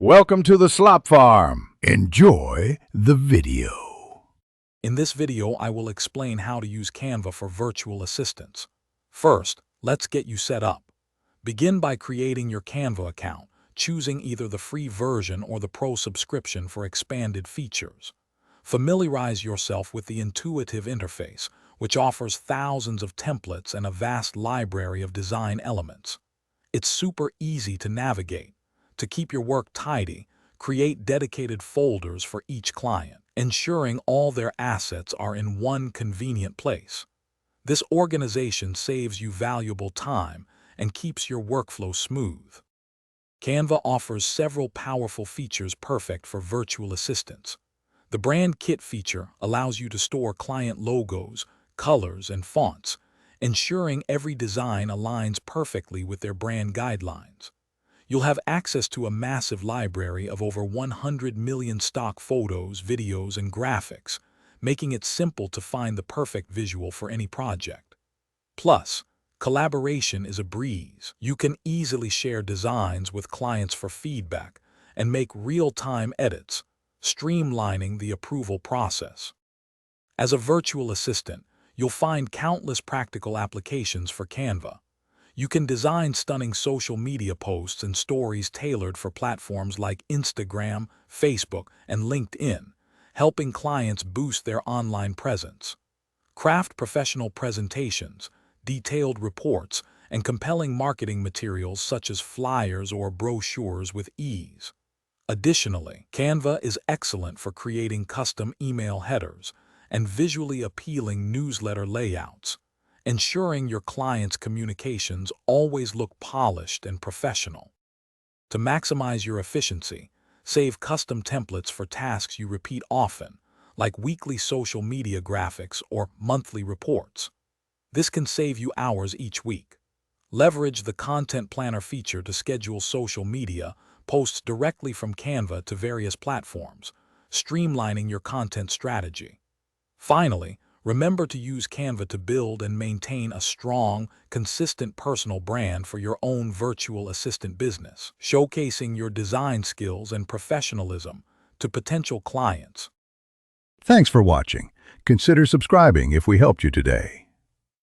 Welcome to the Slop Farm. Enjoy the video. In this video, I will explain how to use Canva for virtual assistants. First, let's get you set up. Begin by creating your Canva account, choosing either the free version or the pro subscription for expanded features. Familiarize yourself with the intuitive interface, which offers thousands of templates and a vast library of design elements. It's super easy to navigate. To keep your work tidy, create dedicated folders for each client, ensuring all their assets are in one convenient place. This organization saves you valuable time and keeps your workflow smooth. Canva offers several powerful features perfect for virtual assistants. The Brand Kit feature allows you to store client logos, colors, and fonts, ensuring every design aligns perfectly with their brand guidelines. You'll have access to a massive library of over 100 million stock photos, videos, and graphics, making it simple to find the perfect visual for any project. Plus, collaboration is a breeze. You can easily share designs with clients for feedback and make real-time edits, streamlining the approval process. As a virtual assistant, you'll find countless practical applications for Canva. You can design stunning social media posts and stories tailored for platforms like Instagram, Facebook, and LinkedIn, helping clients boost their online presence. Craft professional presentations, detailed reports, and compelling marketing materials such as flyers or brochures with ease. Additionally, Canva is excellent for creating custom email headers and visually appealing newsletter layouts, ensuring your clients' communications always look polished and professional. To maximize your efficiency, save custom templates for tasks you repeat often, like weekly social media graphics or monthly reports. This can save you hours each week. Leverage the Content Planner feature to schedule social media posts directly from Canva to various platforms, streamlining your content strategy. Finally, remember to use Canva to build and maintain a strong, consistent personal brand for your own virtual assistant business, showcasing your design skills and professionalism to potential clients. Thanks for watching. Consider subscribing if we helped you today.